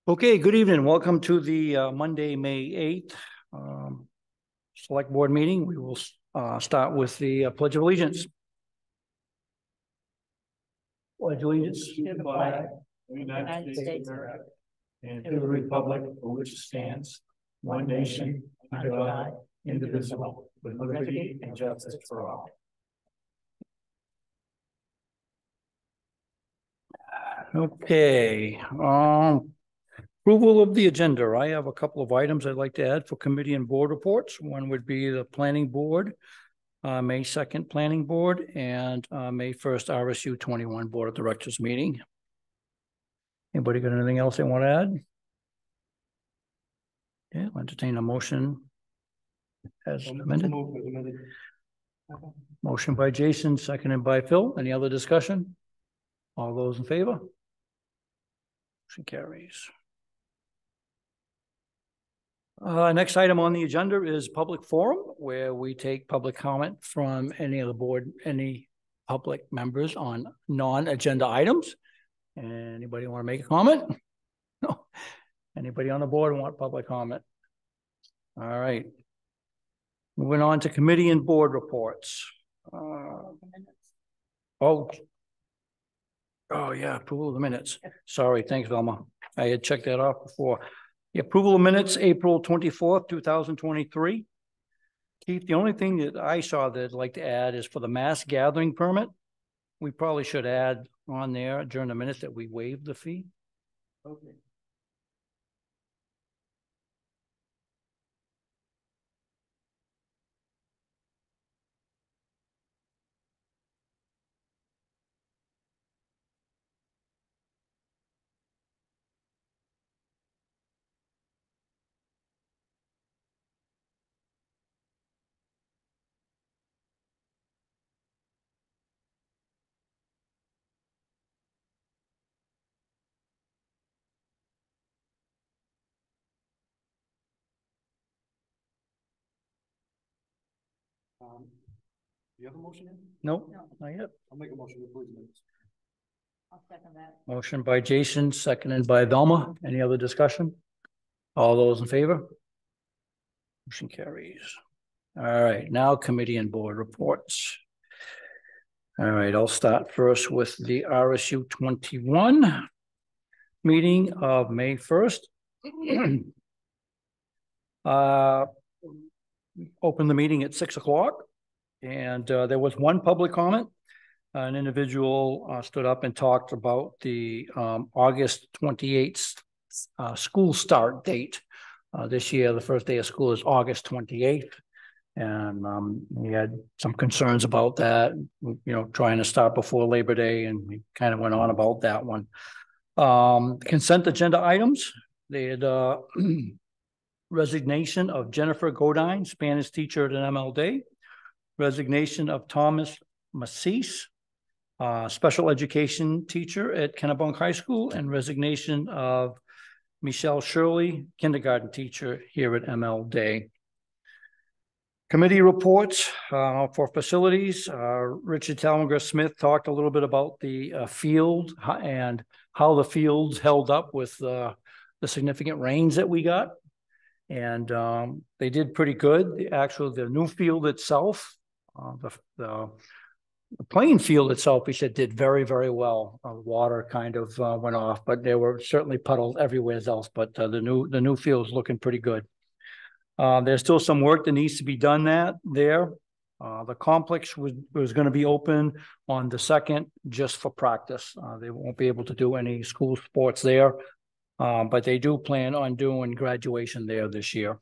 Okay, good evening. Welcome to the Monday, May 8th Select Board meeting. We will start with the Pledge of Allegiance. Pledge of Allegiance to the flag of the United States of America and to the republic for which it stands, one nation, under God, indivisible, with liberty and justice for all. Okay. Approval of the agenda. I have a couple of items I'd like to add for committee and board reports. One would be the planning board, May 2nd planning board, and May 1st RSU 21 board of directors meeting. Anybody got anything else they want to add? Yeah, I'll entertain a motion as amended. Motion by Jason, seconded by Phil. Any other discussion? All those in favor? Motion carries. Next item on the agenda is public forum, where we take public comment from any of the board, any public members on non-agenda items. Anybody want to make a comment? No. Anybody on the board want public comment? All right. Moving on to committee and board reports. Oh yeah, approval of the minutes. Sorry, thanks, Velma. I had checked that off before. The approval of minutes, April 24th, 2023. Keith, the only thing that I saw that I'd like to add is for the mass gathering permit. We probably should add on there during the minutes that we waive the fee. Okay. Do you have a motion in? Nope, no, not yet. I'll make a motion to approve minutes. I'll second that. Motion by Jason, seconded by Velma. Any other discussion? All those in favor? Motion carries. All right, now committee and board reports. All right, I'll start first with the RSU 21 meeting of May 1st. Opened the meeting at 6 o'clock, and there was one public comment. An individual stood up and talked about the August 28th school start date. This year, the first day of school is August 28th. And he had some concerns about that, you know, trying to start before Labor Day, and we kind of went on about that one. Consent agenda items. They had resignation of Jennifer Godine, Spanish teacher at an MLD. Resignation of Thomas Massis, special education teacher at Kennebunk High School, and resignation of Michelle Shirley, kindergarten teacher here at MLD. Committee reports for facilities. Richard Tallinger Smith talked a little bit about the field and how the fields held up with the significant rains that we got. And they did pretty good. The new field itself, the playing field itself, he said, did very, very well. Water kind of went off, but there were certainly puddles everywhere else. But the new field is looking pretty good. There's still some work that needs to be done there. The complex was going to be open on the 2nd just for practice. They won't be able to do any school sports there, but they do plan on doing graduation there this year.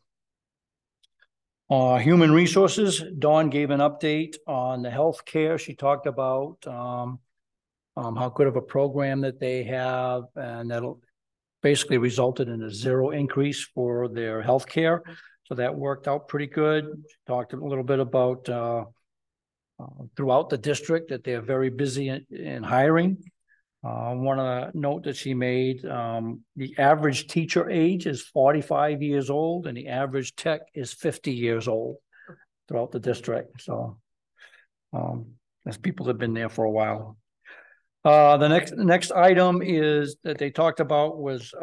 Human resources, Dawn gave an update on the healthcare. She talked about how good of a program that they have, and that'll basically resulted in a 0 increase for their healthcare. So that worked out pretty good. Talked a little bit about throughout the district that they're very busy in hiring. One of the note that she made, the average teacher age is 45 years old, and the average tech is 50 years old throughout the district. So as people have been there for a while. The next item is that they talked about was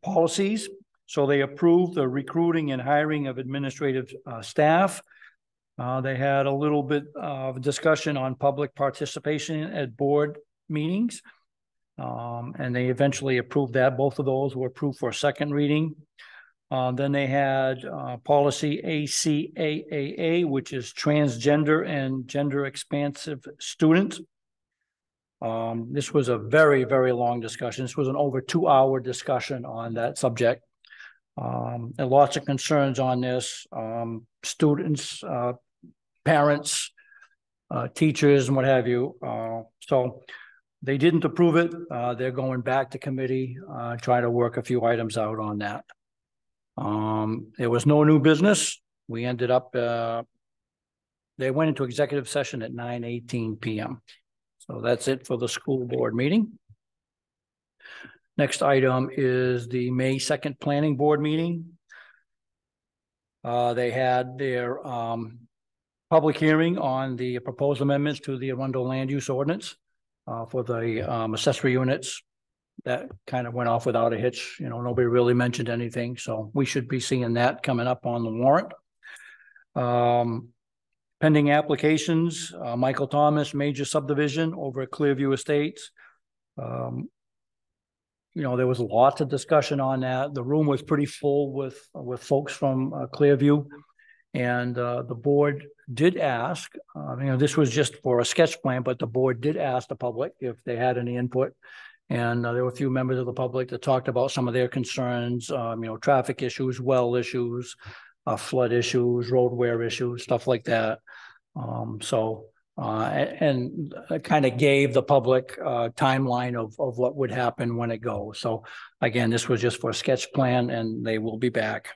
policies. So they approved the recruiting and hiring of administrative staff. They had a little bit of discussion on public participation at board meetings. And they eventually approved that. Both of those were approved for a second reading. Then they had policy ACAAA, which is transgender and gender expansive students. This was a very, very long discussion. This was an over 2-hour discussion on that subject. And lots of concerns on this. Students, parents, teachers, and what have you. So they didn't approve it. They're going back to committee, trying to work a few items out on that. There was no new business. We ended up, they went into executive session at 9:18 p.m. So that's it for the school board meeting. Next item is the May 2nd planning board meeting. They had their public hearing on the proposed amendments to the Arundel land use ordinance for the accessory units. That kind of went off without a hitch. You know, nobody really mentioned anything. So we should be seeing that coming up on the warrant. Pending applications, Michael Thomas, major subdivision over at Clearview Estates. You know, there was lots of discussion on that. The room was pretty full with folks from Clearview. And the board did ask, you know, this was just for a sketch plan, but the board did ask the public if they had any input. And there were a few members of the public that talked about some of their concerns, you know, traffic issues, well issues, flood issues, road wear issues, stuff like that. And kind of gave the public timeline of what would happen when it goes. So again, this was just for a sketch plan, and they will be back.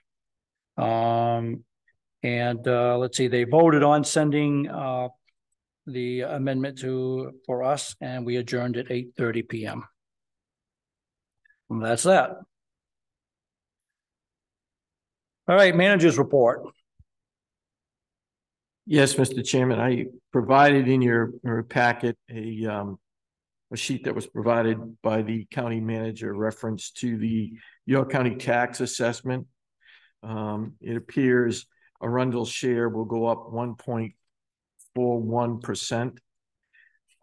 Let's see, they voted on sending the amendment for us, and we adjourned at 8:30 p.m. And that's that. All right, manager's report. Yes, Mr. Chairman, I provided in your packet a sheet that was provided by the county manager reference to the York County tax assessment. It appears Arundel's share will go up 1.41%.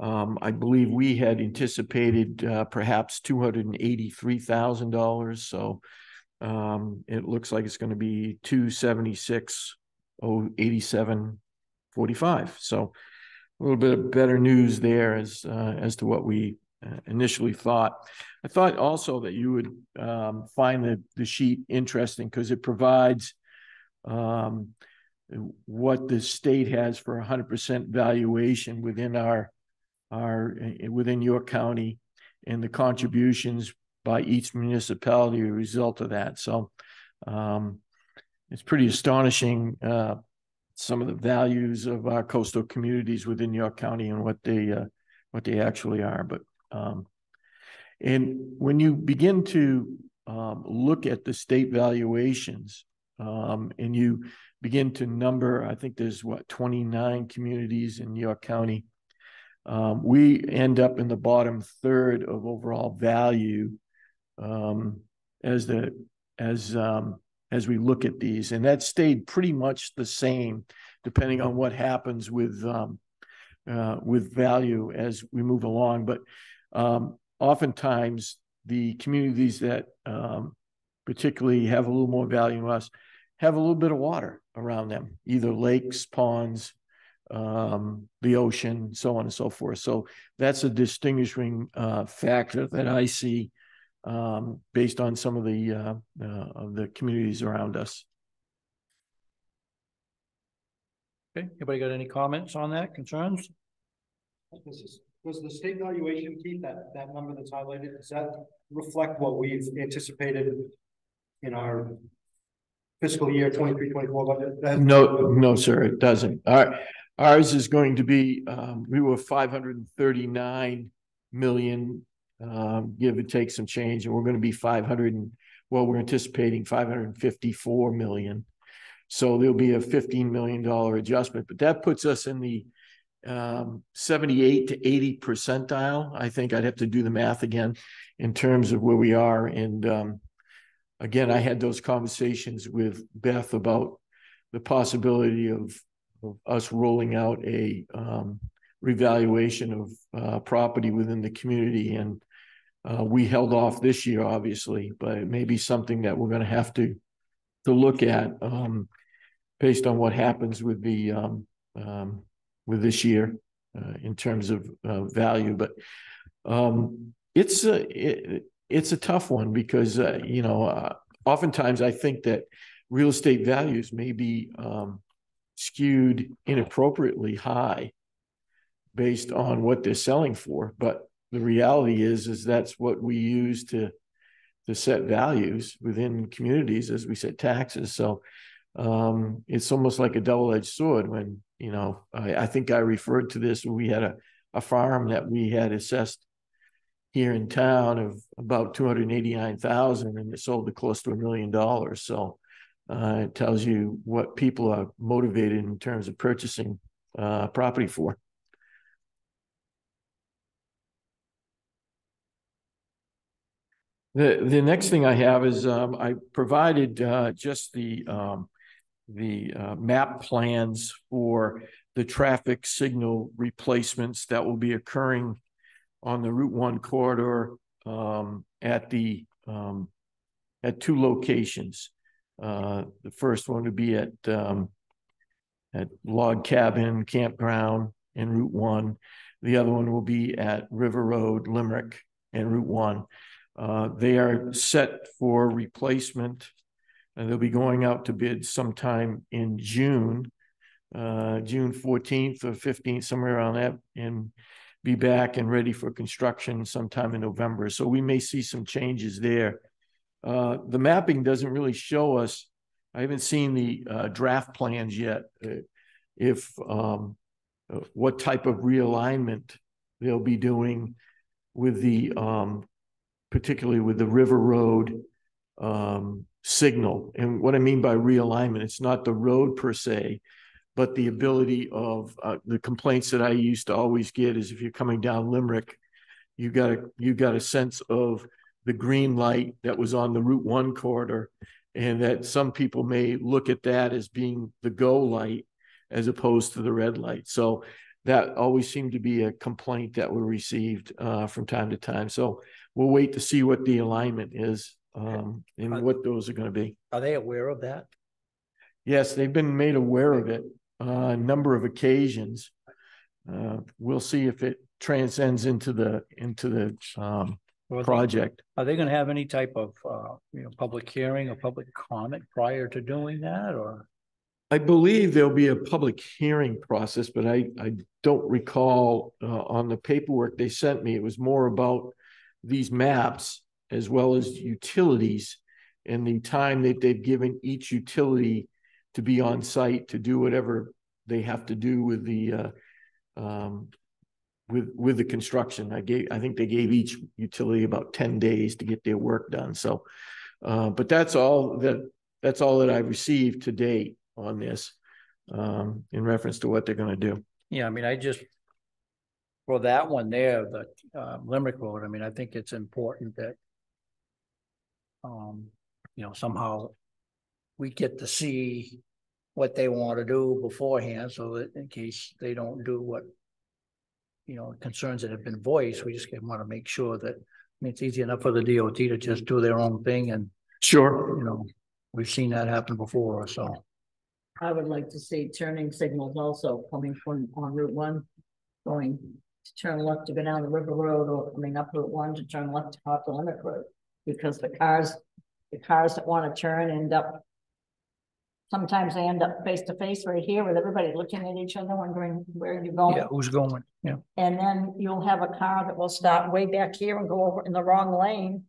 I believe we had anticipated perhaps $283,000. So it looks like it's going to be $276,087.45. So a little bit of better news there as to what we initially thought. I thought also that you would find the sheet interesting because it provides what the state has for 100% valuation within within York County and the contributions by each municipality as a result of that. So it's pretty astonishing some of the values of our coastal communities within York County and what they actually are. But and when you begin to look at the state valuations and you begin to number, I think there's 29 communities in York County. We end up in the bottom third of overall value as we look at these, and that stayed pretty much the same depending on what happens with value as we move along. But oftentimes the communities that particularly have a little more value than us have a little bit of water around them, either lakes, ponds, the ocean, so on and so forth. So that's a distinguishing factor that I see based on some of the communities around us. Okay, anybody got any comments on that, concerns? Was the state valuation, Keith, that number that's highlighted, does that reflect what we've anticipated in our fiscal year 23-24 budget? No, sir, it doesn't. Ours is going to be, we were 539 million, give or take some change, and we're going to be we're anticipating 554 million. So there'll be a $15 million adjustment, but that puts us in the 78 to 80 percentile. I think I'd have to do the math again in terms of where we are. And again, I had those conversations with Beth about the possibility of us rolling out a revaluation of property within the community. And we held off this year, obviously, but it may be something that we're going to have to look at based on what happens with the with this year in terms of value. But it's a tough one because you know, oftentimes I think that real estate values may be skewed inappropriately high based on what they're selling for. But the reality is that's what we use to set values within communities as we set taxes. So it's almost like a double-edged sword when, you know, I think I referred to this when we had a farm that we had assessed here in town of about $289,000 and it sold at close to $1 million. So it tells you what people are motivated in terms of purchasing property for. The next thing I have is I provided just the map plans for the traffic signal replacements that will be occurring on the Route 1 corridor at two locations. The first one would be at Log Cabin Campground and Route 1. The other one will be at River Road, Limerick, and Route 1. They are set for replacement, and they'll be going out to bid sometime in June 14th or 15th, somewhere around that, and be back and ready for construction sometime in November. So we may see some changes there. The mapping doesn't really show us, I haven't seen the draft plans yet, if what type of realignment they'll be doing with the particularly with the River Road signal. And what I mean by realignment, it's not the road per se, but the ability of the complaints that I used to always get is if you're coming down Limerick, you got a sense of the green light that was on the Route 1 corridor, and that some people may look at that as being the go light as opposed to the red light. So that always seemed to be a complaint that we received from time to time. So we'll wait to see what the alignment is and what those are going to be. Are they aware of that? Yes, they've been made aware of it a number of occasions. We'll see if it transcends into the project. Are they going to have any type of public hearing or public comment prior to doing that, or? I believe there'll be a public hearing process, but I don't recall on the paperwork they sent me. It was more about these maps as well as utilities and the time that they've given each utility to be on site to do whatever they have to do with the with the construction. I think they gave each utility about 10 days to get their work done. So, but that's all that I've received to date on this in reference to what they're going to do. Yeah, I mean, for that one there, the Limerick Road, I mean, I think it's important that somehow we get to see what they want to do beforehand, so that in case they don't do what concerns that have been voiced, we just want to make sure that, I mean, it's easy enough for the DOT to just do their own thing, and sure, we've seen that happen before. So I would like to see turning signals also coming from on Route 1, going to turn left to go down the River Road, or coming up Route 1 to turn left to pop the Limerick Road, because the cars that want to turn sometimes they end up face to face right here with everybody looking at each other, wondering where you're going. yeah, who's going? Yeah. And then you'll have a car that will stop way back here and go over in the wrong lane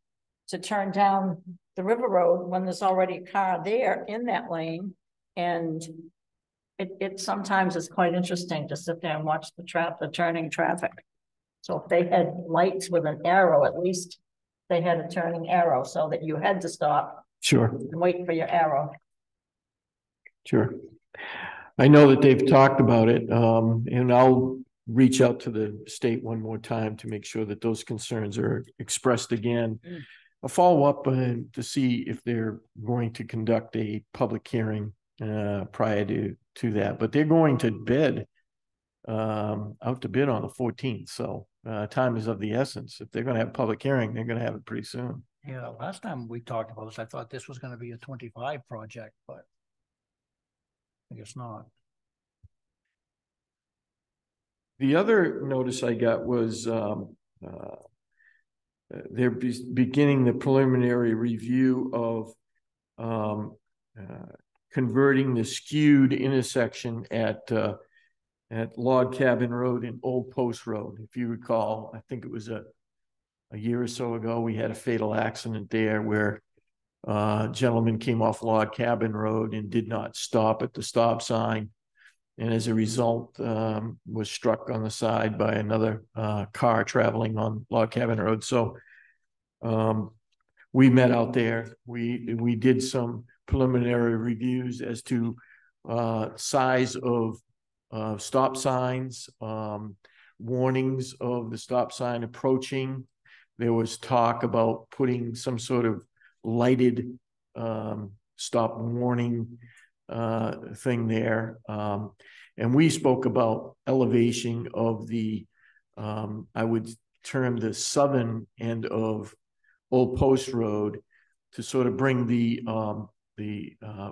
to turn down the River Road when there's already a car there in that lane. And it sometimes is quite interesting to sit there and watch the turning traffic. So if they had lights with an arrow, at least they had a turning arrow so that you had to stop. Sure. And wait for your arrow. Sure. I know that they've talked about it, and I'll reach out to the state one more time to make sure that those concerns are expressed again. a follow-up to see if they're going to conduct a public hearing prior to that. But they're going to bid out to bid on the 14th. So time is of the essence. If they're going to have a public hearing, they're going to have it pretty soon. Yeah, last time we talked about this, I thought this was gonna be a 25 project, but I guess not. The other notice I got was they're beginning the preliminary review of converting the skewed intersection at Log Cabin Road and Old Post Road. If you recall, I think it was a year or so ago, we had a fatal accident there where a gentleman came off Log Cabin Road and did not stop at the stop sign. And as a result, was struck on the side by another car traveling on Log Cabin Road. So we met out there. We did some preliminary reviews as to size of stop signs, warnings of the stop sign approaching. There was talk about putting some sort of lighted stop warning thing there. And we spoke about elevation of the, I would term the southern end of Old Post Road to sort of bring the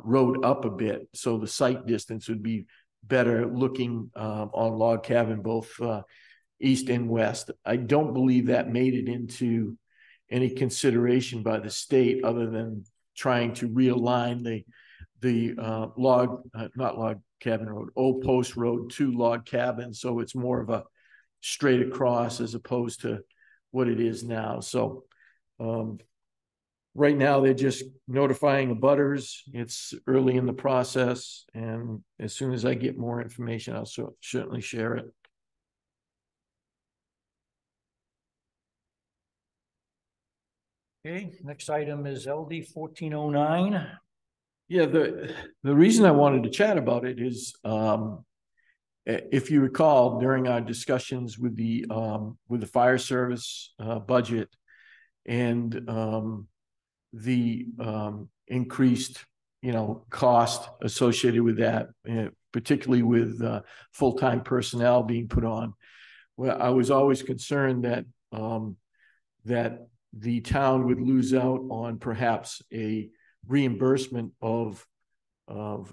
road up a bit. So the sight distance would be better looking on Log Cabin, both east and west. I don't believe that made it into any consideration by the state other than trying to realign the not Log Cabin Road, Old Post Road to Log Cabin. So it's more of a straight across as opposed to what it is now. So right now they're just notifying the abutters. It's early in the process. And as soon as I get more information, I'll certainly share it. Okay, next item is LD 1409. Yeah, the reason I wanted to chat about it is, if you recall, during our discussions with the fire service budget and the increased, cost associated with that, particularly with full-time personnel being put on, well, I was always concerned that that the town would lose out on perhaps a reimbursement of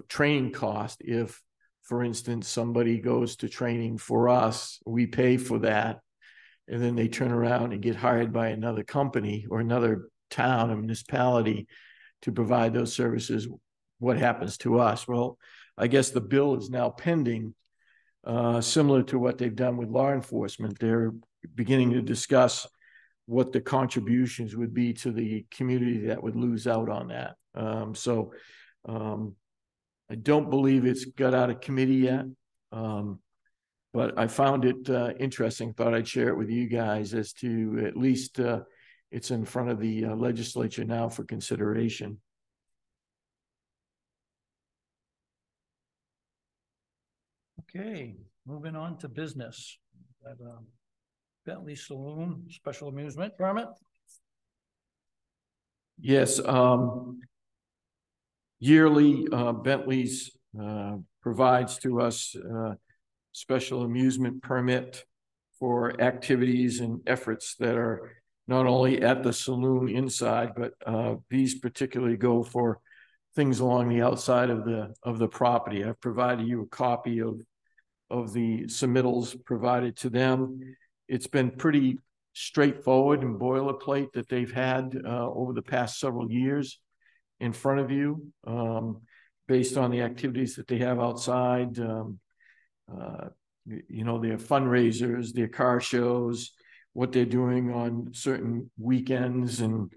training cost if, for instance, somebody goes to training for us, we pay for that, and then they turn around and get hired by another company or another town or municipality to provide those services. What happens to us? Well, I guess the bill is now pending, similar to what they've done with law enforcement. They're beginning to discuss what the contributions would be to the community that would lose out on that. I don't believe it's got out of committee yet, but I found it interesting. Thought I'd share it with you guys as to at least it's in front of the legislature now for consideration. Okay, moving on to business. Bentley Saloon special amusement permit. Yes, yearly Bentley's provides to us special amusement permit for activities and efforts that are not only at the saloon inside, but these particularly go for things along the outside of the property. I've provided you a copy of the submittals provided to them. It's been pretty straightforward and boilerplate that they've had over the past several years in front of you, based on the activities that they have outside. Their fundraisers, their car shows, what they're doing on certain weekends, and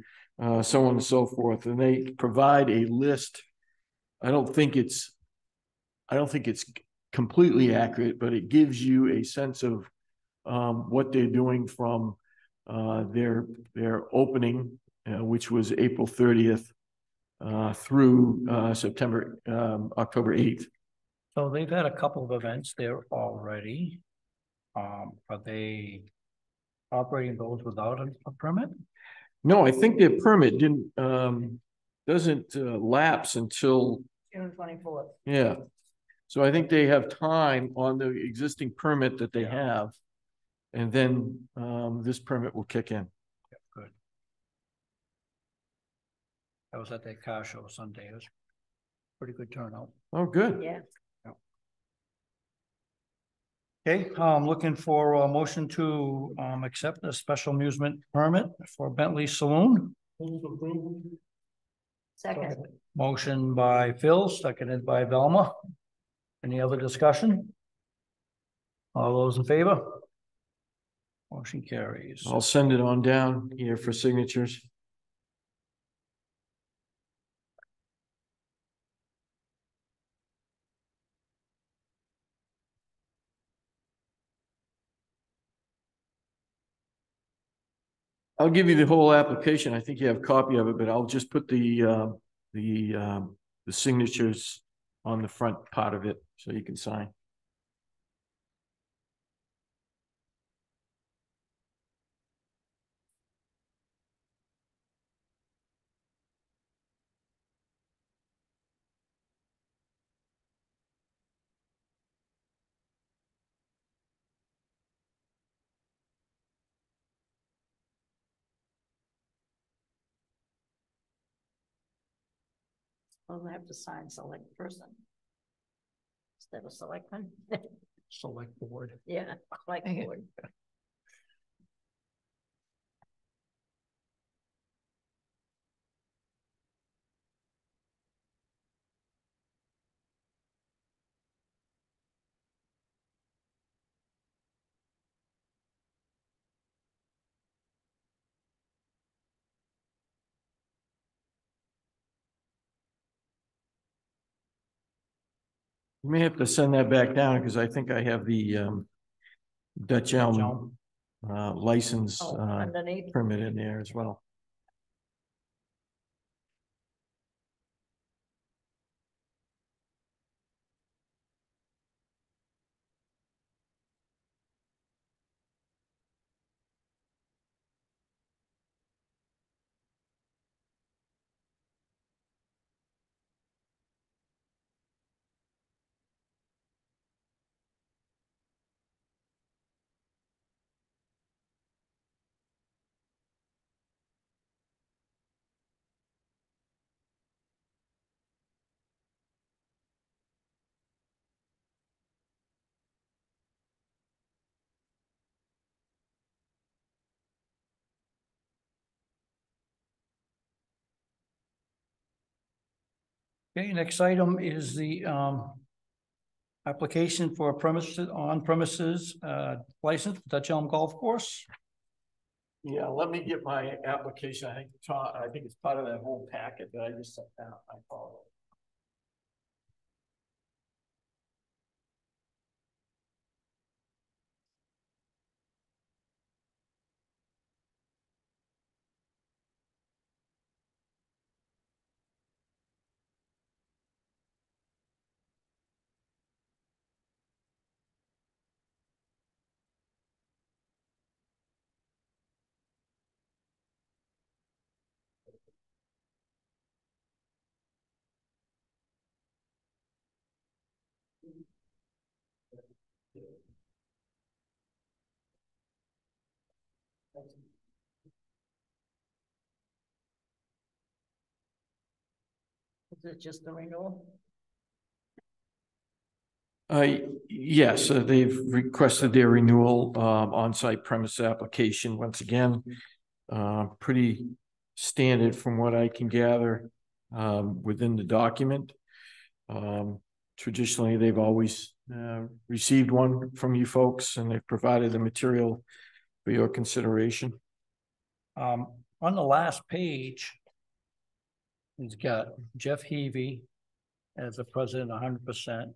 so on and so forth. And they provide a list. I don't think it's completely accurate, but it gives you a sense of what they're doing from their opening, which was April 30th, through October 8th. So they've had a couple of events there already. Are they operating those without a permit? No, I think their permit doesn't lapse until, June 24th. yeah. So I think they have time on the existing permit that they have. And then, this permit will kick in. Good. I was at that car show Sunday. It was pretty good turnout. Oh, good. Yeah. Okay, looking for a motion to accept a special amusement permit for Bentley Saloon. Second. Motion by Phil, seconded by Velma. Any other discussion? All those in favor? Motion carries. I'll send it on down here for signatures. I'll give you the whole application. I think you have a copy of it, but I'll just put the signatures on the front part of it so you can sign. We'll have to sign select person. Instead of selectman. Select board. Yeah, select board. You may have to send that back down because I think I have the Dutch Elm license Oh, underneath. permit in there as well. Okay, next item is the application for a premises on premises license, Dutch Elm Golf Course. Yeah, let me get my application. I think it's part of that whole packet that I just sent out. I follow. Is it just the renewal? Yes, they've requested their renewal on-site premise application once again. Pretty standard from what I can gather within the document. Traditionally, they've always received one from you folks, and they've provided the material for your consideration. On the last page, it's got Jeff Heavey as the president, 100%.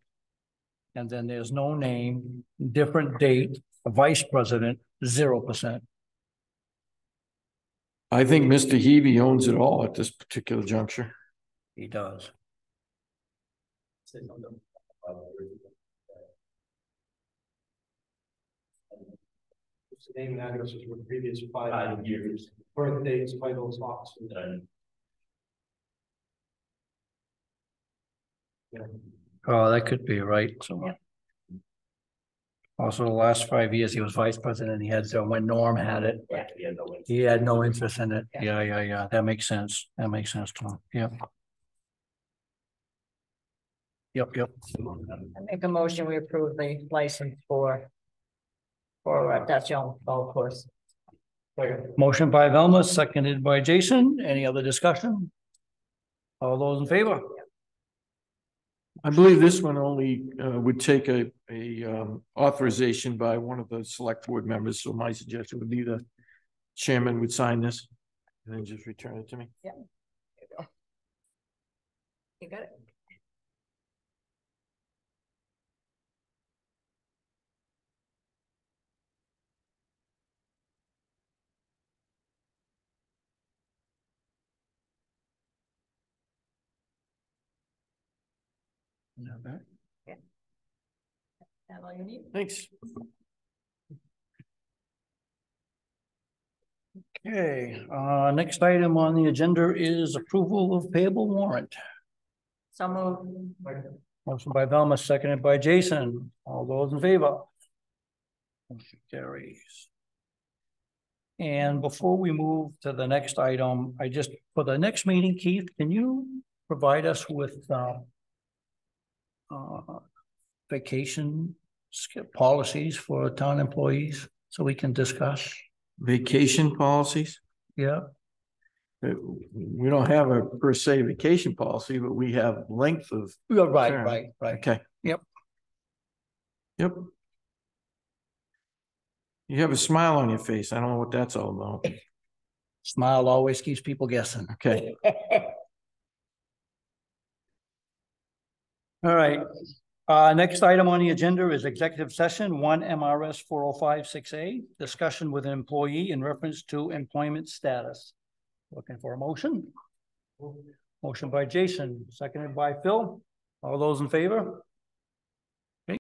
And then there's no name, different date, a vice president, 0%. I think Mr. Heavey owns it all at this particular juncture. He does. What's the name and addresses for the previous 5 5 years. birthdays, titles, offices? Yeah. Oh, that could be right. So. Also, the last 5 years, he was vice president. He had, so when Norm had it, he had no interest in it. Yeah. That makes sense. That makes sense, Tom. Yep. Yep. I make a motion, we approve the license for that's your golf course. Motion by Velma, seconded by Jason. Any other discussion? All those in favor? I believe this one only would take a authorization by one of the select board members, so my suggestion would be the chairman would sign this and then just return it to me. Yeah. You got it. That all you need? Thanks. Okay, next item on the agenda is approval of payable warrant. So moved. Motion by Velma, seconded by Jason. All those in favor? Motion carries. And before we move to the next item, for the next meeting, Keith, can you provide us with vacation policies for town employees so we can discuss? Vacation policies? Yeah. We don't have a per se vacation policy, but we have length of. Right. term. Right. Okay. Yep. You have a smile on your face. I don't know what that's all about. Smile always keeps people guessing. Okay. All right. Next item on the agenda is executive session 1 MRS 4056A, discussion with an employee in reference to employment status. Looking for a motion? Motion by Jason, seconded by Phil. All those in favor?